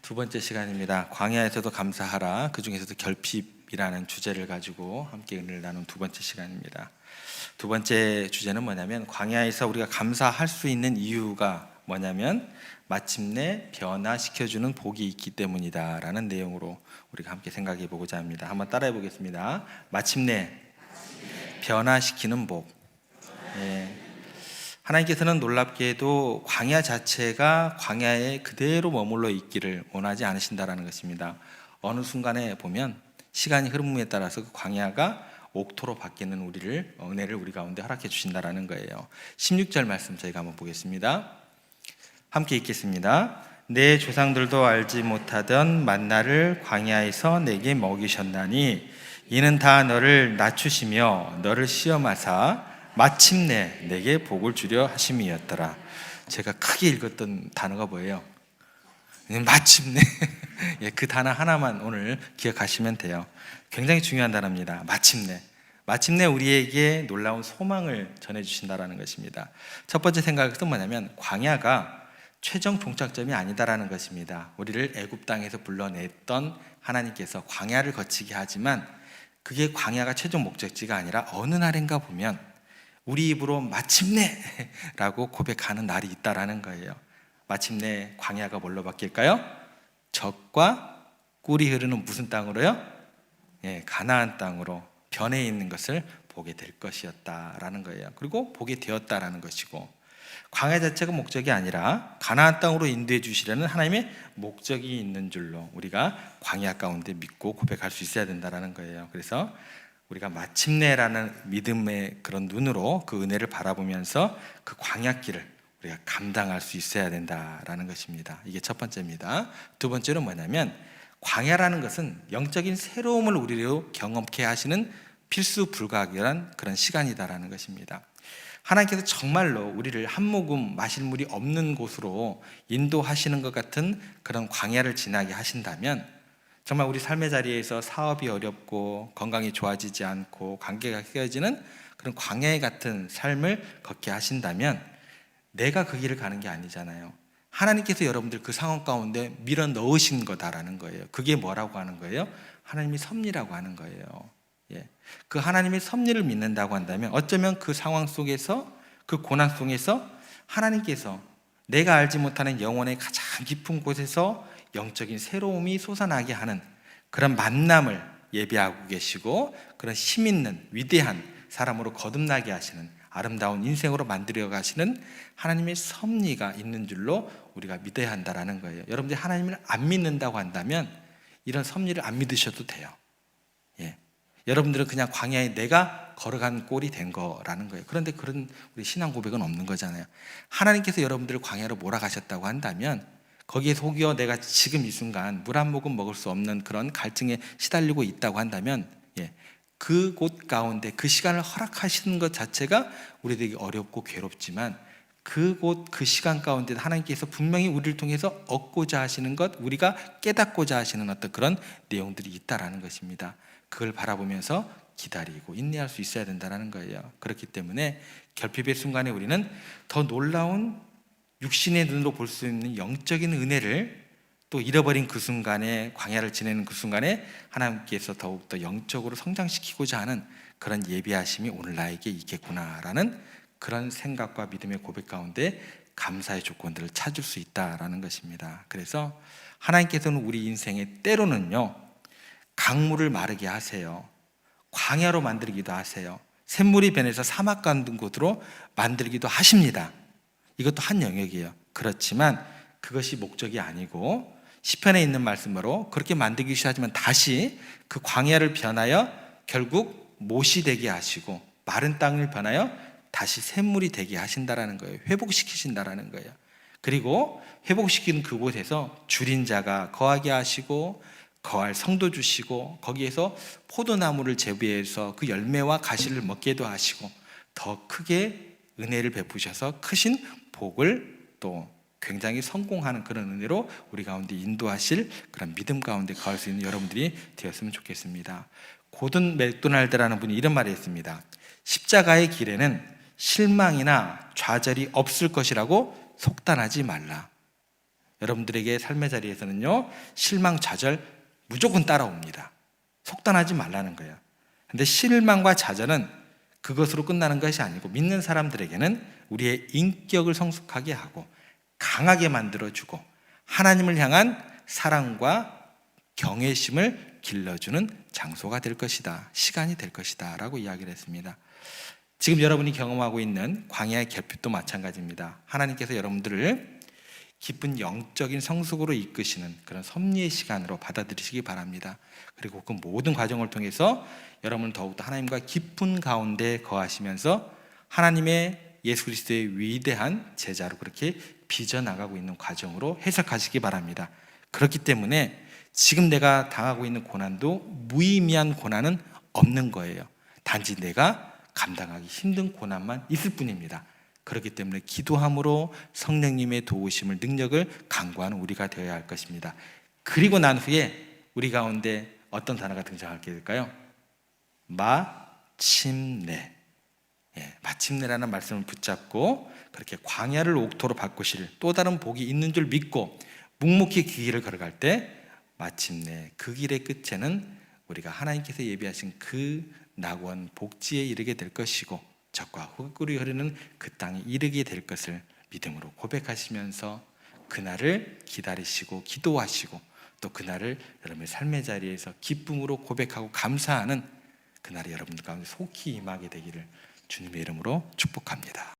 두 번째 시간입니다. 광야에서도 감사하라. 그 중에서도 결핍이라는 주제를 가지고 함께 은혜를 나눈 두 번째 시간입니다. 두 번째 주제는 뭐냐면, 광야에서 우리가 감사할 수 있는 이유가 뭐냐면 마침내 변화시켜주는 복이 있기 때문이다 라는 내용으로 우리가 함께 생각해 보고자 합니다. 한번 따라해 보겠습니다. 마침내 변화시키는 복. 하나님께서는 놀랍게도 광야 자체가 광야에 그대로 머물러 있기를 원하지 않으신다라는 것입니다. 어느 순간에 보면 시간이 흐름에 따라서 그 광야가 옥토로 바뀌는 은혜를 우리 가운데 허락해 주신다라는 거예요. 16절 말씀 저희가 한번 보겠습니다. 함께 읽겠습니다. 내 조상들도 알지 못하던 만나를 광야에서 내게 먹이셨나니 이는 다 너를 낮추시며 너를 시험하사 마침내 내게 복을 주려 하심이었더라. 제가 크게 읽었던 단어가 뭐예요? 마침내. 그 단어 하나만 오늘 기억하시면 돼요. 굉장히 중요한 단어입니다. 마침내 우리에게 놀라운 소망을 전해주신다라는 것입니다. 첫 번째 생각은 뭐냐면, 광야가 최종 종착점이 아니다라는 것입니다. 우리를 애굽 땅에서 불러냈던 하나님께서 광야를 거치게 하지만 그게 광야가 최종 목적지가 아니라 어느 날인가 보면 우리 입으로 마침내 라고 고백하는 날이 있다라는 거예요. 마침내 광야가 뭘로 바뀔까요? 젖과 꿀이 흐르는 무슨 땅으로요? 가나안 땅으로 변해 있는 것을 보게 될 것이었다라는 거예요. 그리고 보게 되었다라는 것이고, 광야 자체가 목적이 아니라 가나안 땅으로 인도해 주시려는 하나님의 목적이 있는 줄로 우리가 광야 가운데 믿고 고백할 수 있어야 된다라는 거예요. 그래서 우리가 마침내라는 믿음의 그런 눈으로 그 은혜를 바라보면서 그 광야길을 우리가 감당할 수 있어야 된다라는 것입니다. 이게 첫 번째입니다. 두 번째는 뭐냐면, 광야라는 것은 영적인 새로움을 우리로 경험케 하시는 필수 불가결한 그런 시간이다라는 것입니다. 하나님께서 정말로 우리를 한 모금 마실 물이 없는 곳으로 인도하시는 것 같은 그런 광야를 지나게 하신다면, 정말 우리 삶의 자리에서 사업이 어렵고 건강이 좋아지지 않고 관계가 헤어지는 그런 광야 같은 삶을 걷게 하신다면 내가 그 길을 가는 게 아니잖아요. 하나님께서 여러분들 그 상황 가운데 밀어 넣으신 거다라는 거예요. 그게 뭐라고 하는 거예요? 하나님의 섭리라고 하는 거예요. 그 하나님의 섭리를 믿는다고 한다면 어쩌면 그 상황 속에서, 그 고난 속에서 하나님께서 내가 알지 못하는 영혼의 가장 깊은 곳에서 영적인 새로움이 솟아나게 하는 그런 만남을 예비하고 계시고, 그런 힘 있는 위대한 사람으로 거듭나게 하시는 아름다운 인생으로 만들어 가시는 하나님의 섭리가 있는 줄로 우리가 믿어야 한다라는 거예요. 여러분들이 하나님을 안 믿는다고 한다면 이런 섭리를 안 믿으셔도 돼요. 여러분들은 그냥 광야에 내가 걸어간 꼴이 된 거라는 거예요. 그런데 그런 우리 신앙 고백은 없는 거잖아요. 하나님께서 여러분들을 광야로 몰아가셨다고 한다면 거기에 속여 내가 지금 이 순간 물 한 모금 먹을 수 없는 그런 갈증에 시달리고 있다고 한다면 그곳 가운데 그 시간을 허락하시는 것 자체가 우리에게 어렵고 괴롭지만 그곳 그 시간 가운데 하나님께서 분명히 우리를 통해서 얻고자 하시는 것, 우리가 깨닫고자 하시는 어떤 그런 내용들이 있다라는 것입니다. 그걸 바라보면서 기다리고 인내할 수 있어야 된다는 거예요. 그렇기 때문에 결핍의 순간에 우리는 더 놀라운 육신의 눈으로 볼 수 있는 영적인 은혜를, 또 잃어버린 그 순간에, 광야를 지내는 그 순간에 하나님께서 더욱더 영적으로 성장시키고자 하는 그런 예비하심이 오늘 나에게 있겠구나라는 그런 생각과 믿음의 고백 가운데 감사의 조건들을 찾을 수 있다라는 것입니다. 그래서 하나님께서는 우리 인생에 때로는요, 강물을 마르게 하세요. 광야로 만들기도 하세요. 샘물이 변해서 사막 같은 곳으로 만들기도 하십니다. 이것도 한 영역이에요. 그렇지만 그것이 목적이 아니고 시편에 있는 말씀으로 그렇게 만들기 시작하지만 다시 그 광야를 변하여 결국 못이 되게 하시고 마른 땅을 변하여 다시 샘물이 되게 하신다라는 거예요. 회복시키신다라는 거예요. 그리고 회복시키는 그곳에서 줄인 자가 거하게 하시고 거할 성도 주시고 거기에서 포도나무를 재배해서 그 열매와 가시를 먹게도 하시고 더 크게 은혜를 베푸셔서 크신 복을 또 굉장히 성공하는 그런 은혜로 우리 가운데 인도하실 그런 믿음 가운데 거할 수 있는 여러분들이 되었으면 좋겠습니다. 고든 맥도날드라는 분이 이런 말을 했습니다. 십자가의 길에는 실망이나 좌절이 없을 것이라고 속단하지 말라. 여러분들에게 삶의 자리에서는요, 실망, 좌절 무조건 따라옵니다. 속단하지 말라는 거예요. 근데 실망과 좌절은 그것으로 끝나는 것이 아니고 믿는 사람들에게는 우리의 인격을 성숙하게 하고 강하게 만들어주고 하나님을 향한 사랑과 경외심을 길러주는 장소가 될 것이다, 시간이 될 것이다 라고 이야기를 했습니다. 지금 여러분이 경험하고 있는 광야의 결핍도 마찬가지입니다. 하나님께서 여러분들을 깊은 영적인 성숙으로 이끄시는 그런 섭리의 시간으로 받아들이시기 바랍니다. 그리고 그 모든 과정을 통해서 여러분은 더욱더 하나님과 깊은 가운데 거하시면서 하나님의 예수 그리스도의 위대한 제자로 그렇게 빚어나가고 있는 과정으로 해석하시기 바랍니다. 그렇기 때문에 지금 내가 당하고 있는 고난도 무의미한 고난은 없는 거예요. 단지 내가 감당하기 힘든 고난만 있을 뿐입니다. 그렇기 때문에 기도함으로 성령님의 도우심을, 능력을 간구하는 우리가 되어야 할 것입니다. 그리고 난 후에 우리 가운데 어떤 단어가 등장하게 될까요? 마침내. 마침내라는 말씀을 붙잡고 그렇게 광야를 옥토로 바꾸실 또 다른 복이 있는 줄 믿고 묵묵히 그 길을 걸어갈 때 마침내 그 길의 끝에는 우리가 하나님께서 예비하신 그 낙원 복지에 이르게 될 것이고 젖과 흙꿀이 흐르는 그 땅에 이르게 될 것을 믿음으로 고백하시면서 그날을 기다리시고 기도하시고 또 그날을 여러분의 삶의 자리에서 기쁨으로 고백하고 감사하는 그날이 여러분들 가운데 속히 임하게 되기를 주님의 이름으로 축복합니다.